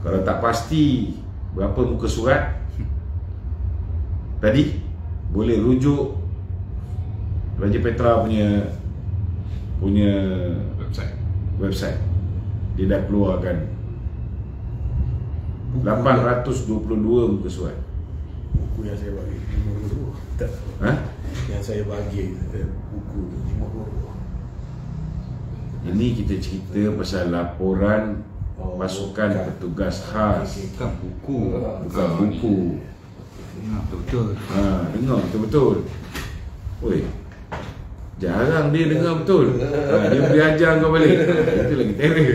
Kalau tak pasti berapa muka surat tadi, boleh rujuk Raja Petra punya website. Dia dah keluarkan 822 muka surat. Buku yang saya bagi 50. Tak. Yang saya bagi buku 50. Ini kita cerita pasal laporan pasukan petugas khas, Bukan buku. bukan buku. Betul-betul. Dengar betul-betul. Oi, jarang dia dengar betul. Dia boleh ajar kau balik. Itu lagi terror.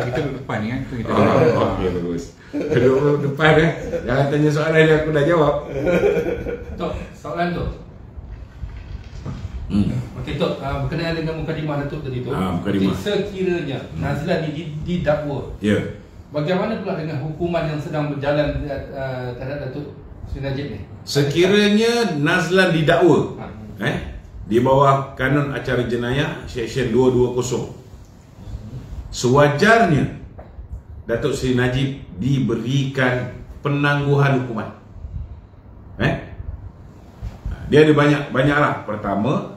Kita duduk depan ni kan, tu kita Okey, bagus. Duduk depan jangan tanya soalan yang aku dah jawab. Tok, soalan tu. Okey Tok, berkenaan dengan mukadimah Datuk tadi tu. Mukadimah. Sekiranya Nazlan didakwa, Ya. bagaimana pula dengan hukuman yang sedang berjalan terhadap Datuk Seri Najib ni? Sekiranya Nazlan didakwa di bawah Kanun Acara Jenayah Seksyen 220, sewajarnya Datuk Seri Najib diberikan penangguhan hukuman. Dia ada banyaklah. Pertama,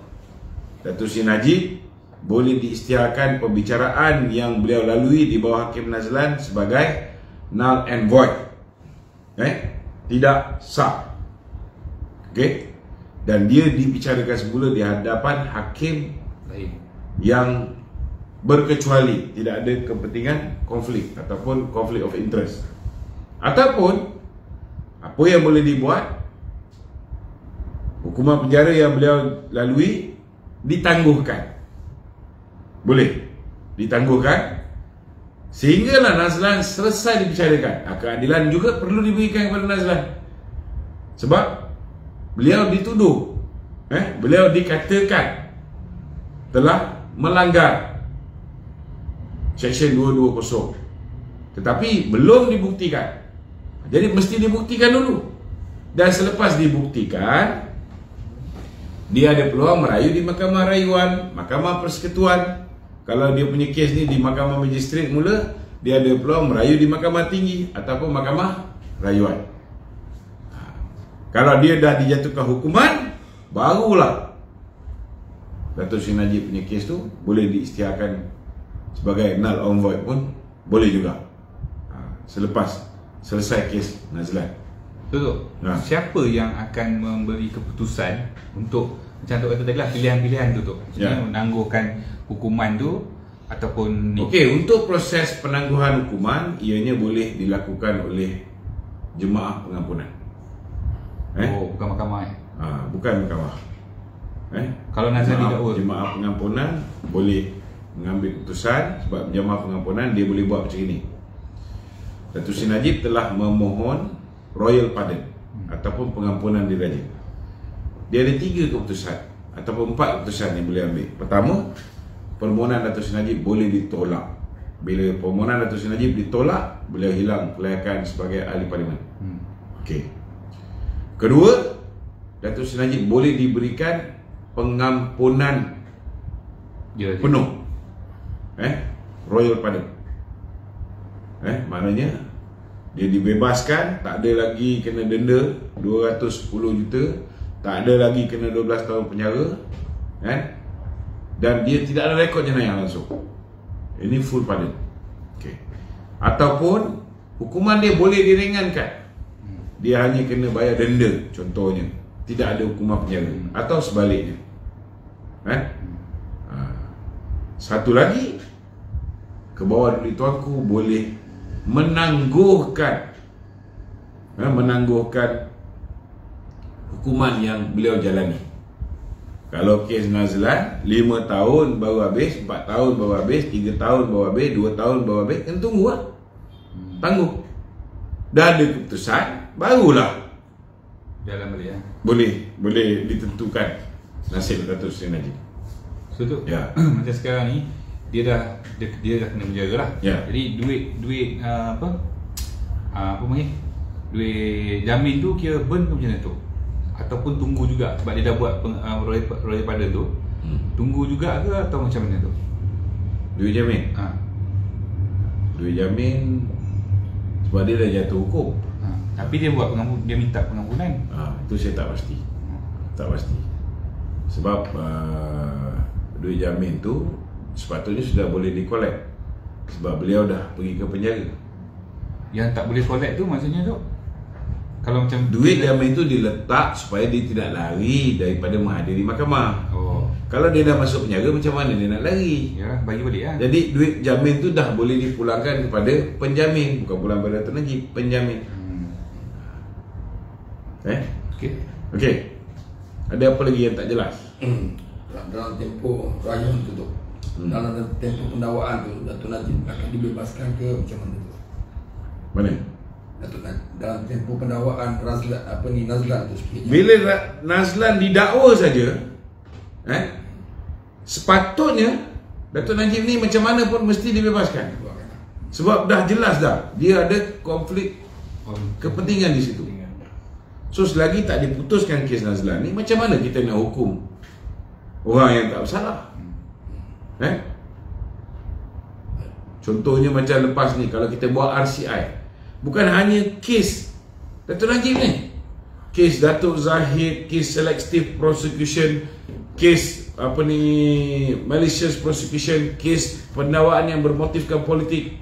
Datuk Seri Najib boleh diisytiharkan pembicaraan yang beliau lalui di bawah Hakim Nazlan sebagai null and void, tidak sah. Okey, dan dia dibicarakan semula di hadapan hakim lain yang berkecuali, tidak ada kepentingan konflik ataupun konflik of interest, ataupun apa yang boleh dibuat, hukuman penjara yang beliau lalui ditangguhkan. Boleh ditangguhkan sehinggalah Nazlan selesai dibicarakan. Keadilan juga perlu diberikan kepada Nazlan, sebab beliau dituduh, beliau dikatakan telah melanggar Seksyen 220, tetapi belum dibuktikan. Jadi mesti dibuktikan dulu. Dan selepas dibuktikan, dia ada peluang merayu di Mahkamah Rayuan, Mahkamah Persekutuan. Kalau dia punya kes ni di Mahkamah Magistrate mula, dia ada peluang merayu di Mahkamah Tinggi ataupun Mahkamah Rayuan. Kalau dia dah dijatuhkan hukuman, barulah Datuk Seri Najib punya kes tu boleh diisytiharkan sebagai null and void pun boleh juga, selepas selesai kes Nazlan. Betul. Siapa yang akan memberi keputusan untuk, macam Tok kata tadi lah, pilihan-pilihan tu Tok, menangguhkan hukuman tu ataupun ni? Okey, untuk proses penangguhan hukuman, ianya boleh dilakukan oleh Jemaah Pengampunan. Oh, bukan mahkamah Bukan mahkamah. Kalau Nazlan didakwa, Jemaah Pengampunan boleh mengambil keputusan, sebab Jemaah Pengampunan dia boleh buat macam ini. Datuk Seri Najib telah memohon royal pardon ataupun pengampunan diraja. Dia ada 3 keputusan ataupun 4 keputusan yang boleh ambil. Pertama, permohonan Datuk Seri Najib boleh ditolak. Bila permohonan Datuk Seri Najib ditolak, beliau hilang kelayakan sebagai ahli parlimen. Okey. Kedua, Datuk Seri Najib boleh diberikan pengampunan penuh, royal pardon. Maknanya dia dibebaskan, tak ada lagi kena denda 210 juta, tak ada lagi kena 12 tahun penjara, dan dia tidak ada rekod jenayah langsung. Ini full pardon. Okay. Ataupun hukuman dia boleh diringankan, dia hanya kena bayar denda contohnya, tidak ada hukuman penjara, atau sebaliknya. Satu lagi, ke bawah dulu tuanku boleh menangguhkan hukuman yang beliau jalani. Kalau kes Nazlan 5 tahun baru habis, 4 tahun baru habis, 3 tahun baru habis, 2 tahun baru habis, kan tunggu lah. Tangguh. Dah ada keputusan, barulah jalan balik boleh ditentukan nasib Datuk Seri Najib. So tu, Ya. macam sekarang ni dia dah kena penjara lah. Ya. Jadi duit apa panggil, duit jamin tu kira burn ke macam mana tu? Ataupun tunggu juga sebab dia dah buat royal pardon tu, tunggu juga ke atau macam mana tu? Duit jamin? Duit jamin Sebab dia dah jatuh hukum. Tapi dia buat dia minta pengampunan. Itu saya tak pasti. Tak pasti. Sebab duit jamin tu sepatutnya sudah boleh di-collect. Sebab beliau dah pergi ke penjara. Yang tak boleh collect tu maksudnya tu, kalau macam duit jamin tu diletak supaya dia tidak lari daripada menghadiri mahkamah. Kalau dia dah masuk penjara, macam mana dia nak lari? Ya, bagi balik lah. Jadi duit jamin tu dah boleh dipulangkan kepada penjamin, bukan pulang pada Dato' Najib, penjamin. Okey. Ada apa lagi yang tak jelas? Dalam tempoh raya tu tu, dalam tempoh pendakwaan tu, Dato' Najib akan dibebaskan ke macam mana tu? Mana? Dalam tempoh pendakwaan Nazlan tu sikit. Bila Nazlan didakwa saja, sepatutnya Dato' Najib ni macam mana pun mesti dibebaskan. Sebab dah jelas dah dia ada konflik kepentingan di situ. So selagi tak diputuskan kes Nazlan ni, macam mana kita nak hukum orang yang tak bersalah? Contohnya macam lepas ni, kalau kita buat RCI, bukan hanya kes Dato' Najib ni, kes Dato' Zahid, kes selective prosecution, kes malicious prosecution, kes pendakwaan yang bermotifkan politik,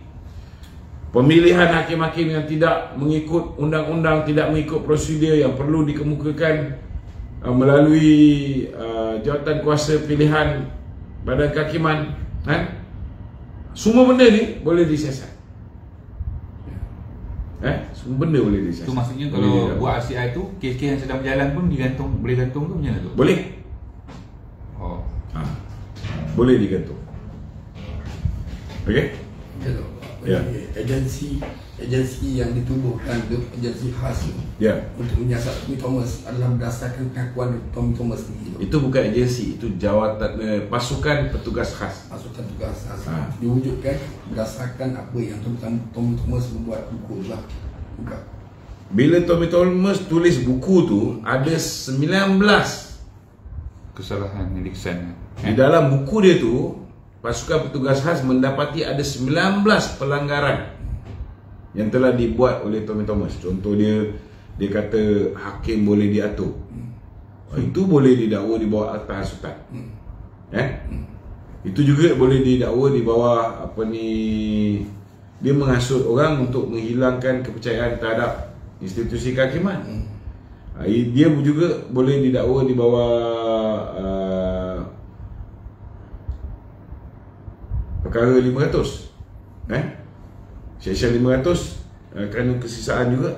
pemilihan hakim-hakim yang tidak mengikut undang-undang, tidak mengikut prosedur yang perlu dikemukakan melalui jawatan kuasa pilihan Badan Kehakiman, semua benda ni boleh disiasat. Semua benda boleh disiasat. Tu maksudnya kalau buat RCI tu, kes-kes yang sedang berjalan pun boleh gantung ke macam mana tu? Boleh. Boleh digantung. Okey? Ya. Agensi yang ditubuhkan tu, agensi khas tu, untuk menyiasat Tommy Thomas adalah berdasarkan pengakuan Tommy Thomas sendiri tu. Itu bukan agensi, itu jawatan pasukan petugas khas. Pasukan tugas khas diwujudkan berdasarkan apa yang Tommy Thomas membuat buku lah. Bukan. Bila Tommy Thomas tulis buku tu, ada 19 kesalahan yang dikesan. Di dalam buku dia tu, pasukan petugas khas mendapati ada 19 pelanggaran yang telah dibuat oleh Tommy Thomas. Contoh dia kata hakim boleh diatur. Itu boleh didakwa di bawah Akta Hasutan. Itu juga boleh didakwa di bawah dia menghasut orang untuk menghilangkan kepercayaan terhadap institusi kehakiman. Dia juga boleh didakwa di bawah perkara 500, Seksyen 500 kerana kesisaan juga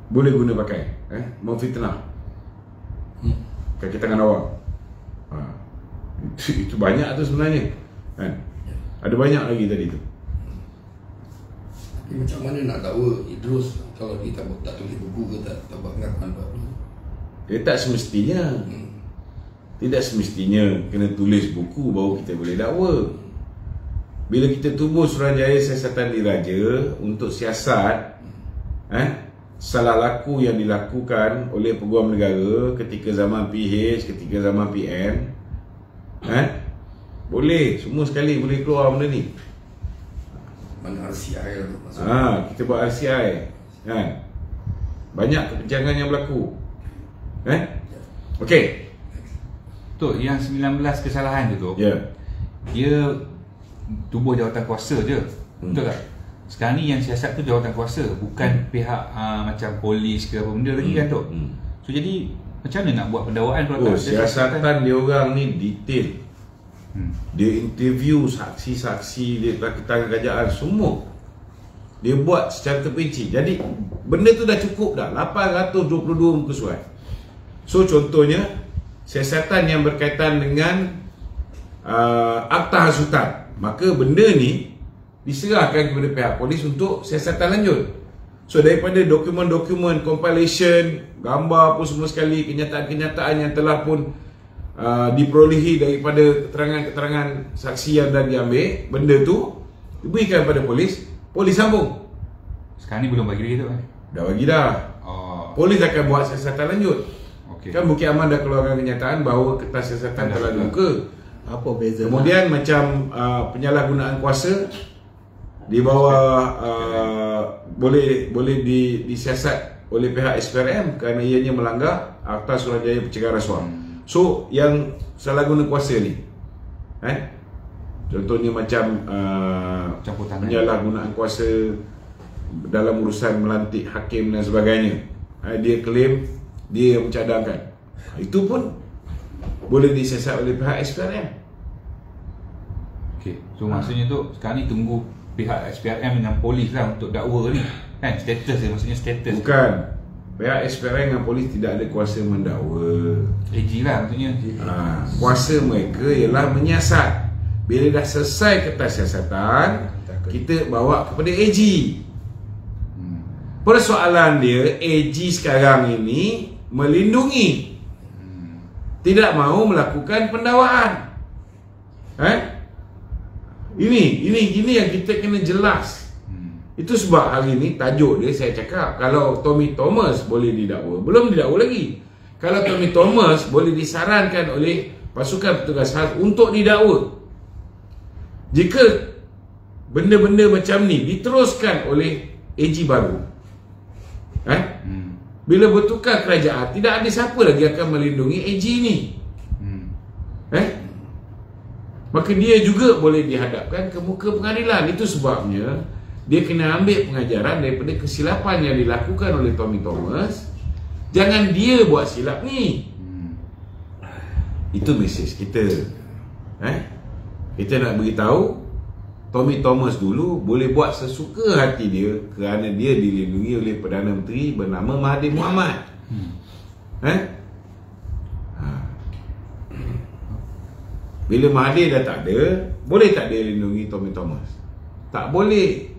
boleh guna pakai, memfitnah, kaki tangan awam. Itu banyak tu sebenarnya, ada banyak lagi tadi tu. Tapi macam mana nak dakwa Idrus kalau dia tak tulis buku ke tak buat pengakuan baru? Tak semestinya. Tidak semestinya kena tulis buku baru kita boleh dakwa. Bila kita tubuh Suruhanjaya Siasatan Diraja untuk siasat salah laku yang dilakukan oleh peguam negara ketika zaman PH, ketika zaman PN, boleh, semua sekali boleh keluar benda ni. Mana RCI lah maksudnya. Kita buat RCI, banyak kepenjangan yang berlaku. Okey. Tu yang 19 kesalahan tu, dia tubuh jawatan kuasa je. Betul tak? Sekarang ni yang siasat tu jawatan kuasa, bukan pihak macam polis ke apa benda lagi kan tu. So jadi macam mana nak buat pendakwaan kalau siasatan dia orang ni detail. Dia interview saksi-saksi, dia tangan kerajaan semua dia buat secara terperinci. Jadi benda tu dah cukup dah, 822 muka surat. So contohnya siasatan yang berkaitan dengan Akta Hasutan, maka benda ni diserahkan kepada pihak polis untuk siasatan lanjut. So daripada dokumen-dokumen, compilation, gambar pun semua sekali, kenyataan-kenyataan yang telah pun diperolehi daripada keterangan-keterangan saksi yang dah diambil, benda tu diberikan kepada polis, polis sambung. Sekarang ni belum bagi lagi tu kan? Dah bagi dah. Polis akan buat siasatan lanjut. Kan Bukit Aman dah keluarkan kenyataan bahawa kertas siasatan telah dibuka. Apa beza? Kemudian macam penyalahgunaan kuasa, di bawah boleh disiasat oleh pihak SPRM kerana ianya melanggar Akta Suruhanjaya Pencegahan Rasuah. So yang salah guna kuasa ni, contohnya macam campur tangan, penyalahgunaan kuasa dalam urusan melantik hakim dan sebagainya, dia claim dia yang mencadangkan, itu pun boleh disiasat oleh pihak SPRM. Okey, so maksudnya tu sekarang ni tunggu pihak SPRM dengan polis lah untuk dakwa ni kan, status dia, maksudnya status. Bukan, pihak SPRM dengan polis tidak ada kuasa mendakwa. AG lah maksudnya. Kuasa mereka ialah menyiasat. Bila dah selesai kertas siasatan, kita bawa kepada AG. Persoalan dia, AG sekarang ini melindungi, tidak mahu melakukan pendakwaan. Ini yang kita kena jelas. Itu sebab hari ni tajuk dia saya cakap, kalau Tommy Thomas boleh didakwa, belum didakwa lagi. Kalau Tommy Thomas boleh disarankan oleh pasukan petugas khas untuk didakwa, jika benda-benda macam ni diteruskan oleh AG baru, bila bertukar kerajaan, tidak ada siapa lagi akan melindungi AG ni. Maka dia juga boleh dihadapkan ke muka pengadilan. Itu sebabnya dia kena ambil pengajaran daripada kesilapan yang dilakukan oleh Tommy Thomas. Jangan dia buat silap ni. Itu mesej kita. Kita nak beritahu Tommy Thomas dulu boleh buat sesuka hati dia kerana dia dilindungi oleh Perdana Menteri bernama Mahathir Mohamad. Bila Mahathir dah tak ada, boleh tak dia lindungi Tommy Thomas? Tak boleh.